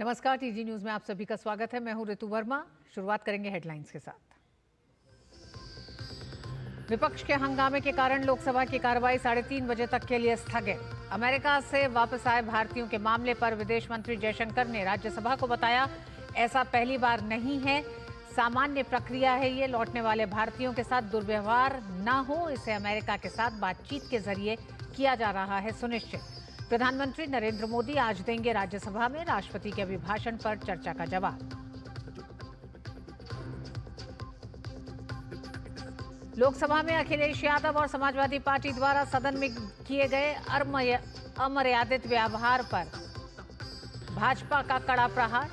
नमस्कार, TG news में आप सभी का स्वागत है। मैं हूं ऋतु वर्मा। शुरुआत करेंगे हेडलाइंस के साथ। विपक्ष के हंगामे के कारण लोकसभा की कार्रवाई 3:30 बजे तक के लिए स्थगित। अमेरिका से वापस आए भारतीयों के मामले पर विदेश मंत्री जयशंकर ने राज्यसभा को बताया, ऐसा पहली बार नहीं है, सामान्य प्रक्रिया है ये। लौटने वाले भारतीयों के साथ दुर्व्यवहार न हो, इसे अमेरिका के साथ बातचीत के जरिए किया जा रहा है सुनिश्चित। प्रधानमंत्री नरेंद्र मोदी आज देंगे राज्यसभा में राष्ट्रपति के अभिभाषण पर चर्चा का जवाब। लोकसभा में अखिलेश यादव और समाजवादी पार्टी द्वारा सदन में किए गए अमर्यादित व्यवहार पर भाजपा का कड़ा प्रहार।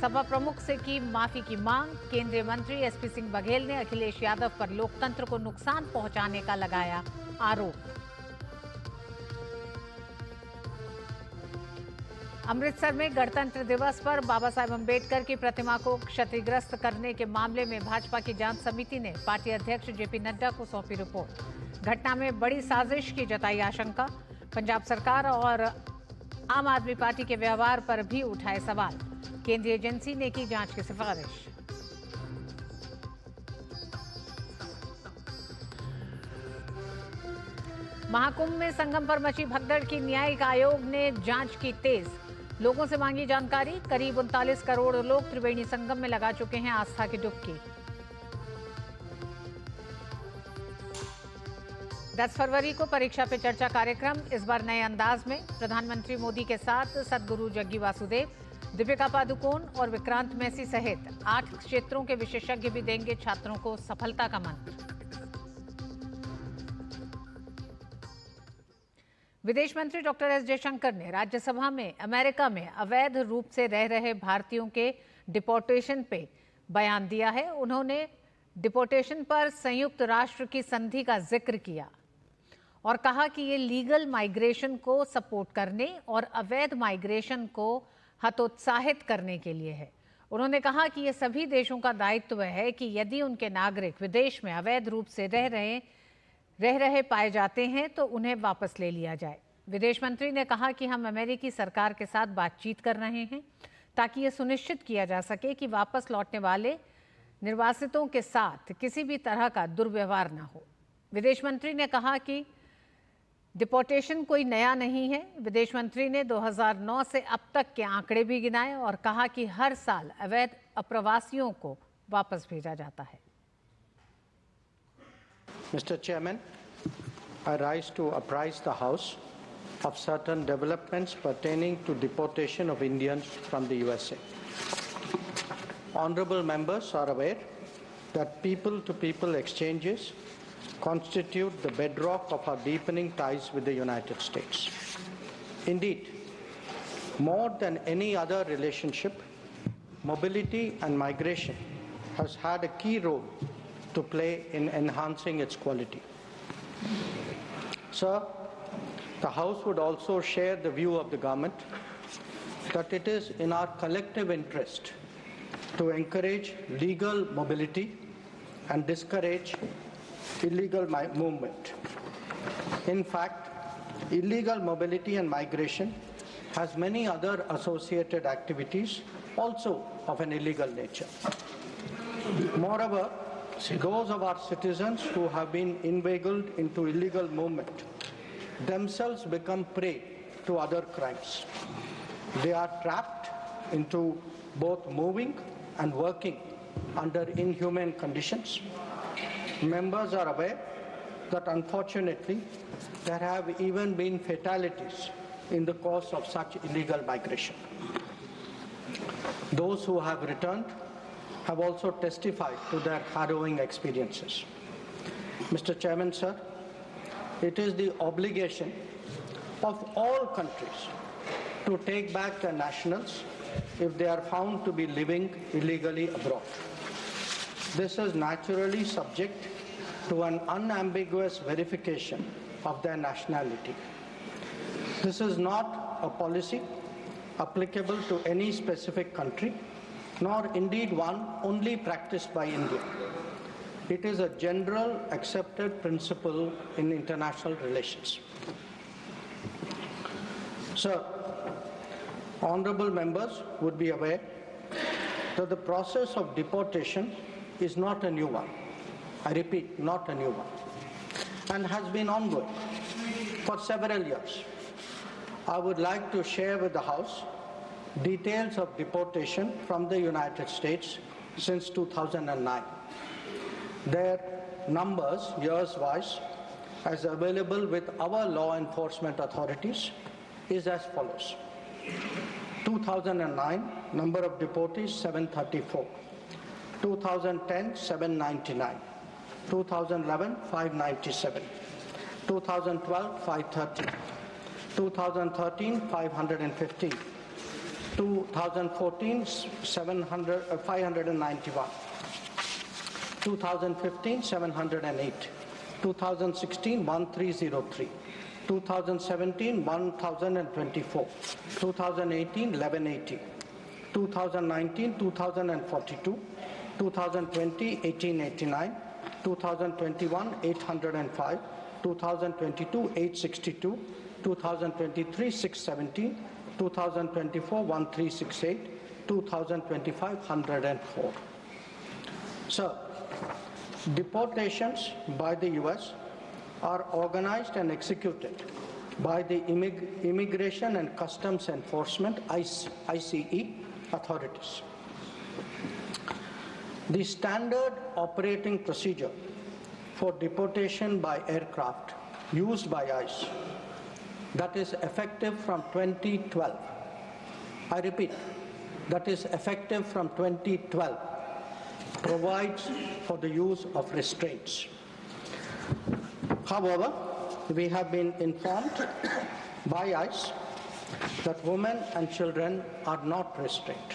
सभा प्रमुख से की माफी की मांग। केंद्रीय मंत्री एसपी सिंह बघेल ने अखिलेश यादव पर लोकतंत्र को नुकसान पहुंचाने का लगाया आरोप। अमृतसर में गणतंत्र दिवस पर बाबा साहेब अम्बेडकर की प्रतिमा को क्षतिग्रस्त करने के मामले में भाजपा की जांच समिति ने पार्टी अध्यक्ष जेपी नड्डा को सौंपी रिपोर्ट। घटना में बड़ी साजिश की जताई आशंका। पंजाब सरकार और आम आदमी पार्टी के व्यवहार पर भी उठाए सवाल। केंद्रीय एजेंसी ने की जांच की सिफारिश। महाकुंभ में संगम पर मची भगदड़ की न्यायिक आयोग ने जांच की तेज। लोगों से मांगी जानकारी। करीब 39 करोड़ लोग त्रिवेणी संगम में लगा चुके हैं आस्था की डुबकी। 10 फरवरी को परीक्षा पे चर्चा कार्यक्रम, इस बार नए अंदाज में। प्रधानमंत्री मोदी के साथ सदगुरु जग्गी वासुदेव, दीपिका पादुकोण और विक्रांत मैसी सहित 8 क्षेत्रों के विशेषज्ञ भी देंगे छात्रों को सफलता का मंत्र। विदेश मंत्री डॉक्टर एस जयशंकर ने राज्यसभा में अमेरिका में अवैध रूप से रह रहे भारतीयों के डिपोर्टेशन पे बयान दिया है। उन्होंने डिपोर्टेशन पर संयुक्त राष्ट्र की संधि का जिक्र किया और कहा कि ये लीगल माइग्रेशन को सपोर्ट करने और अवैध माइग्रेशन को हतोत्साहित करने के लिए है। उन्होंने कहा कि ये सभी देशों का दायित्व है कि यदि उनके नागरिक विदेश में अवैध रूप से रह रहे पाए जाते हैं तो उन्हें वापस ले लिया जाए। विदेश मंत्री ने कहा कि हम अमेरिकी सरकार के साथ बातचीत कर रहे हैं ताकि ये सुनिश्चित किया जा सके कि वापस लौटने वाले निर्वासितों के साथ किसी भी तरह का दुर्व्यवहार न हो। विदेश मंत्री ने कहा कि डिपोर्टेशन कोई नया नहीं है। विदेश मंत्री ने 2009 से अब तक के आंकड़े भी गिनाए और कहा कि हर साल अवैध अप्रवासियों को वापस भेजा जाता है। Mr. Chairman, I rise to apprise the House of certain developments pertaining to deportation of Indians from the USA. Honorable members are aware that people-to-people exchanges constitute the bedrock of our deepening ties with the United States. Indeed, more than any other relationship, mobility and migration has had a key role to play in enhancing its quality. Sir, the House would also share the view of the government that it is in our collective interest to encourage legal mobility and discourage illegal movement. In fact, illegal mobility and migration has many other associated activities also of an illegal nature. Moreover, those of our citizens who have been inveigled into illegal movement themselves become prey to other crimes. They are trapped into both moving and working under inhumane conditions. Members are aware that unfortunately there have even been fatalities in the course of such illegal migration. Those who have returned have also testified to their harrowing experiences. Mr. Chairman, sir, it is the obligation of all countries to take back their nationals if they are found to be living illegally abroad. This is naturally subject to an unambiguous verification of their nationality. This is not a policy applicable to any specific country, nor indeed one only practiced by India. It is a general accepted principle in international relations. Sir, Honorable members would be aware that the process of deportation is not a new one. I repeat, not a new one, and has been ongoing for several years. I would like to share with the House details of deportation from the United States since 2009. Their numbers, years-wise, as available with our law enforcement authorities, is as follows. 2009, number of deportees 734. 2010, 799. 2011, 597. 2012, 530. 2013, 515. 2014, 591. 2015, 708. 2016, 1303. 2017, 1024. 2018, 1180. 2019, 2042. 2020, 1889. 2021, 805. 2022, 862. 2023, 617. 2024, 1368. 2025, 104. So, deportations by the US are organized and executed by the Immigration and Customs Enforcement ICE authorities. The standard operating procedure for deportation by aircraft used by ICE, that is effective from 2012. I repeat, that is effective from 2012, provides for the use of restraints. However, we have been informed by ICE that women and children are not restrained.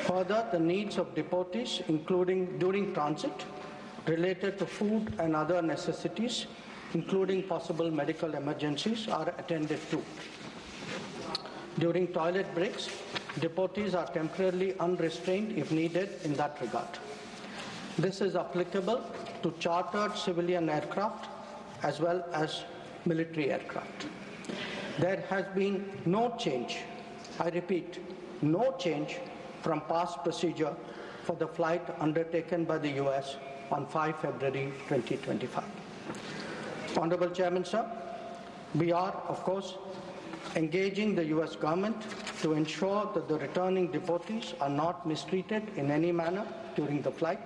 Further, the needs of deportees, including during transit, related to food and other necessities, including possible medical emergencies, are attended to. During toilet breaks, deportees are temporarily unrestrained if needed in that regard. This is applicable to chartered civilian aircraft as well as military aircraft. There has been no change, I repeat, no change from past procedure for the flight undertaken by the US on 5 February 2025. Honorable Chairman, sir, we are, of course, engaging the US government to ensure that the returning deportees are not mistreated in any manner during the flight.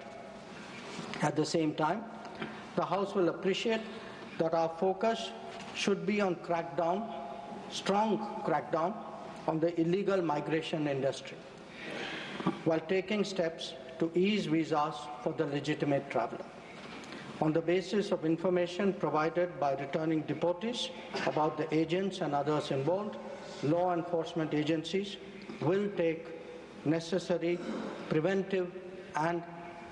At the same time, the House will appreciate that our focus should be on strong crackdown on the illegal migration industry, while taking steps to ease visas for the legitimate traveler. On the basis of information provided by returning deportees about the agents and others involved, law enforcement agencies will take necessary preventive and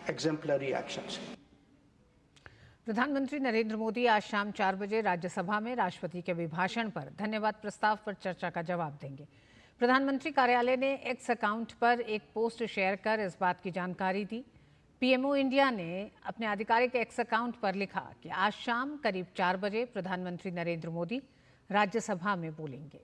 exemplary actions. प्रधानमंत्री नरेंद्र मोदी आज शाम 4 बजे राज्यसभा में राष्ट्रपति के अभिभाषण पर धन्यवाद प्रस्ताव पर चर्चा का जवाब देंगे। प्रधानमंत्री कार्यालय ने एक्स अकाउंट पर एक पोस्ट शेयर कर इस बात की जानकारी दी। पीएमओ इंडिया ने अपने आधिकारिक एक्स अकाउंट पर लिखा कि आज शाम करीब 4 बजे प्रधानमंत्री नरेंद्र मोदी राज्यसभा में बोलेंगे।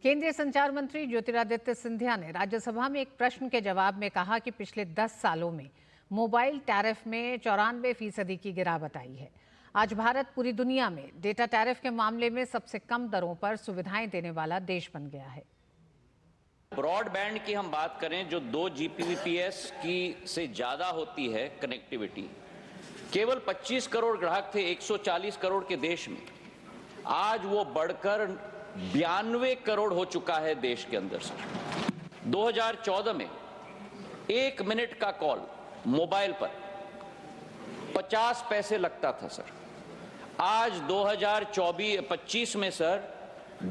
केंद्रीय संचार मंत्री ज्योतिरादित्य सिंधिया ने राज्यसभा में एक प्रश्न के जवाब में कहा कि पिछले 10 सालों में मोबाइल टैरिफ में 94% की गिरावट आई है। आज भारत पूरी दुनिया में डेटा टैरिफ के मामले में सबसे कम दरों पर सुविधाएं देने वाला देश बन गया है। ब्रॉडबैंड की हम बात करें, जो 2 Gbps की से ज्यादा होती है कनेक्टिविटी, केवल 25 करोड़ ग्राहक थे 140 करोड़ के देश में। आज वो बढ़कर 92 करोड़ हो चुका है देश के अंदर से। 2014 में 1 मिनट का कॉल मोबाइल पर 50 पैसे लगता था सर। आज 2025 में सर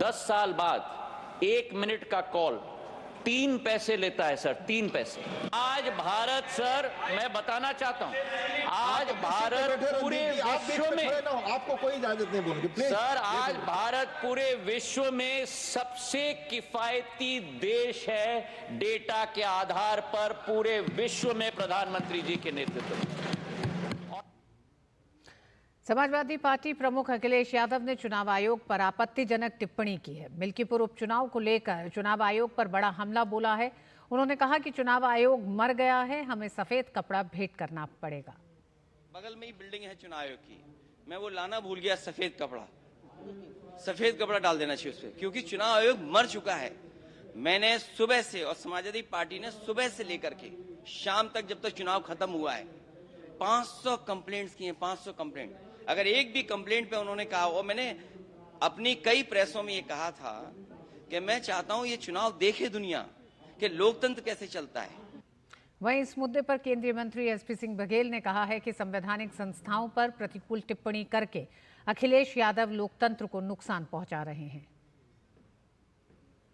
10 साल बाद 1 मिनट का कॉल 3 पैसे लेता है सर, 3 पैसे। आज भारत सर, मैं बताना चाहता हूं, आज भारत पूरे विश्व में, आपको कोई इजाजत नहीं बोलूंगी प्लीज सर, आज भारत पूरे विश्व में सबसे किफायती देश है डेटा के आधार पर पूरे विश्व में प्रधानमंत्री जी के नेतृत्व में। समाजवादी पार्टी प्रमुख अखिलेश यादव ने चुनाव आयोग पर आपत्तिजनक टिप्पणी की है। मिल्कीपुर उपचुनाव को लेकर चुनाव आयोग पर बड़ा हमला बोला है। उन्होंने कहा कि चुनाव आयोग मर गया है, हमें सफेद कपड़ा भेंट करना पड़ेगा। बगल में ही बिल्डिंग है चुनाव आयोग की, मैं वो लाना भूल गया। सफेद कपड़ा डाल देना चाहिए उस पर, क्योंकि चुनाव आयोग मर चुका है। मैंने सुबह से और समाजवादी पार्टी ने सुबह से लेकर के शाम तक, जब तक चुनाव खत्म हुआ है, 500 कंप्लेंट्स किए, 500 कंप्लेंट। अगर एक भी कंप्लेंट पे उन्होंने कहा, और मैंने अपनी कई प्रेसों में ये कहा था कि मैं चाहता हूं ये चुनाव देखे दुनिया कि लोकतंत्र कैसे चलता है। वहीं इस मुद्दे पर केंद्रीय मंत्री एसपी सिंह बघेल ने कहा है कि संवैधानिक संस्थाओं पर प्रतिकूल टिप्पणी करके अखिलेश यादव लोकतंत्र को नुकसान पहुंचा रहे हैं।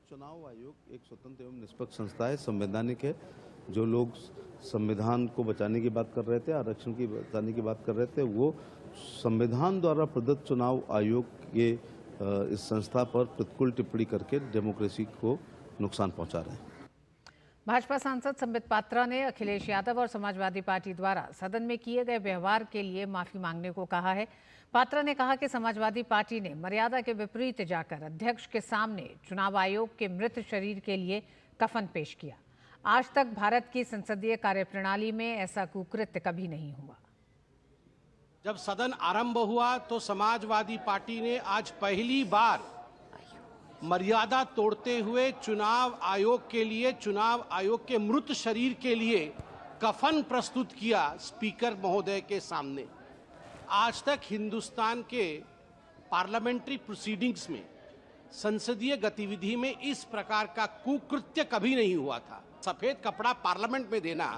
चुनाव आयोग एक स्वतंत्र एवं निष्पक्ष संस्था है, संवैधानिक है। जो लोग संविधान को बचाने की बात कर रहे थे, आरक्षण की बचाने की बात कर रहे थे, वो संविधान द्वारा प्रदत्त चुनाव आयोग के इस संस्था पर प्रतिकूल टिप्पणी करके डेमोक्रेसी को नुकसान पहुंचा रहे हैं। भाजपा सांसद संबित पात्रा ने अखिलेश यादव और समाजवादी पार्टी द्वारा सदन में किए गए व्यवहार के लिए माफी मांगने को कहा है। पात्रा ने कहा कि समाजवादी पार्टी ने मर्यादा के विपरीत जाकर अध्यक्ष के सामने चुनाव आयोग के मृत शरीर के लिए कफन पेश किया। आज तक भारत की संसदीय कार्यप्रणाली में ऐसा कुकृत्य कभी नहीं हुआ। जब सदन आरंभ हुआ तो समाजवादी पार्टी ने आज पहली बार मर्यादा तोड़ते हुए चुनाव आयोग के लिए, चुनाव आयोग के मृत शरीर के लिए कफन प्रस्तुत किया स्पीकर महोदय के सामने। आज तक हिंदुस्तान के पार्लियामेंट्री प्रोसीडिंग्स में, संसदीय गतिविधि में इस प्रकार का कुकृत्य कभी नहीं हुआ था। सफेद कपड़ा पार्लियामेंट में देना,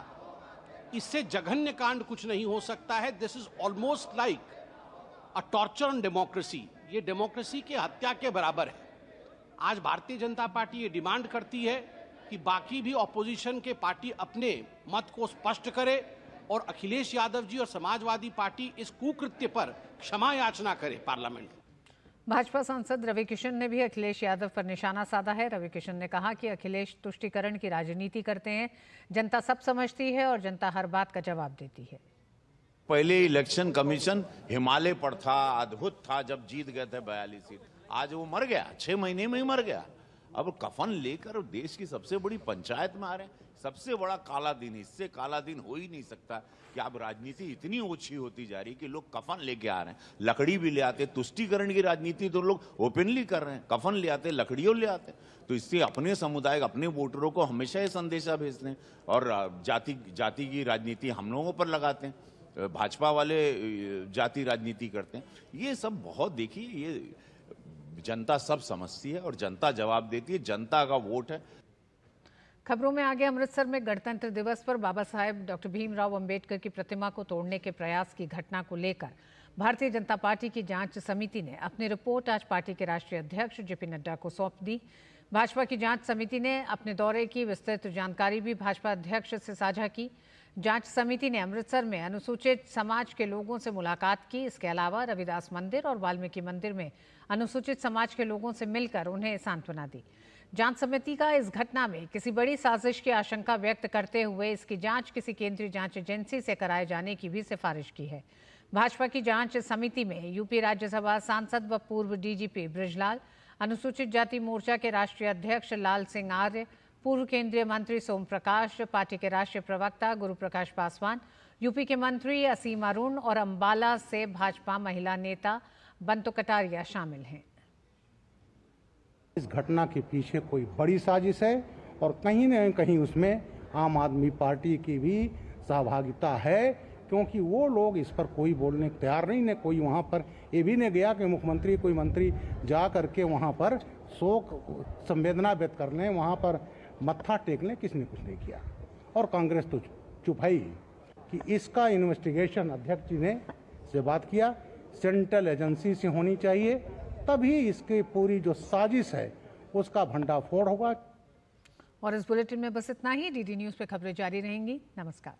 इससे जघन्य कांड कुछ नहीं हो सकता है। This is almost like a torture on democracy. ये डेमोक्रेसी की हत्या के बराबर है। आज भारतीय जनता पार्टी ये डिमांड करती है कि बाकी भी ऑपोजिशन के पार्टी अपने मत को स्पष्ट करे और अखिलेश यादव जी और समाजवादी पार्टी इस कुकृत्य पर क्षमा याचना करे पार्लियामेंट। भाजपा सांसद रवि किशन ने भी अखिलेश यादव पर निशाना साधा है। रवि किशन ने कहा कि अखिलेश तुष्टीकरण की राजनीति करते हैं। जनता सब समझती है और जनता हर बात का जवाब देती है। पहले इलेक्शन कमीशन हिमालय पर था, अद्भुत था जब जीत गए थे 42 सीट। आज वो मर गया, 6 महीने में ही मर गया। अब कफन लेकर देश की सबसे बड़ी पंचायत में आ रहे हैं। सबसे बड़ा काला दिन, इससे काला दिन हो ही नहीं सकता कि अब राजनीति इतनी ओछी होती जा रही है कि लोग कफन लेके आ रहे हैं। लकड़ी भी ले आते, तुष्टीकरण की राजनीति तो लोग ओपनली कर रहे हैं, कफन ले आते, लकड़ियों ले आते। तो इससे अपने समुदाय, अपने वोटरों को हमेशा ये संदेशा भेजते हैं और जाति की राजनीति हम लोगों पर लगाते हैं। भाजपा वाले जाति राजनीति करते हैं। ये सब बहुत, देखिए, ये जनता सब समझती है और जनता जवाब देती है। जनता का वोट है। खबरों में आगे, अमृतसर में गणतंत्र दिवस पर बाबा साहेब डॉक्टर भीमराव अंबेडकर की प्रतिमा को तोड़ने के प्रयास की घटना को लेकर भारतीय जनता पार्टी की जांच समिति ने अपनी रिपोर्ट आज पार्टी के राष्ट्रीय अध्यक्ष जेपी नड्डा को सौंप दी। भाजपा की जांच समिति ने अपने दौरे की विस्तृत जानकारी भी भाजपा अध्यक्ष से साझा की। जांच समिति ने अमृतसर में अनुसूचित समाज के लोगों से मुलाकात की। इसके अलावा रविदास मंदिर और वाल्मीकि मंदिर में अनुसूचित समाज के लोगों से मिलकर उन्हें सांत्वना दी। जांच समिति का इस घटना में किसी बड़ी साजिश की आशंका व्यक्त करते हुए इसकी जांच किसी केंद्रीय जांच एजेंसी से कराए जाने की भी सिफारिश की है। भाजपा की जांच समिति में यूपी राज्यसभा सांसद व पूर्व डीजीपी बृजलाल, अनुसूचित जाति मोर्चा के राष्ट्रीय अध्यक्ष लाल सिंह आर्य, पूर्व केंद्रीय मंत्री सोम प्रकाश, पार्टी के राष्ट्रीय प्रवक्ता गुरु प्रकाश पासवान, यूपी के मंत्री असीम अरुण और अंबाला से भाजपा महिला नेता बंतो कटारिया शामिल हैं। इस घटना के पीछे कोई बड़ी साजिश है और कहीं न कहीं उसमें आम आदमी पार्टी की भी सहभागिता है, क्योंकि वो लोग इस पर कोई बोलने को तैयार नहीं। ने कोई वहाँ पर ये भी नहीं गया कि मुख्यमंत्री, कोई मंत्री जा करके वहाँ पर शोक संवेदना व्यक्त कर लें, वहाँ पर मत्था टेक लें। किसने कुछ नहीं किया और कांग्रेस तो चुप है ही कि इसका इन्वेस्टिगेशन अध्यक्ष जी ने से बात किया, सेंट्रल एजेंसी से होनी चाहिए, तभी इसकी पूरी जो साजिश है उसका भंडाफोड़ होगा। और इस बुलेटिन में बस इतना ही। डीडी न्यूज़ पे खबरें जारी रहेंगी। नमस्कार।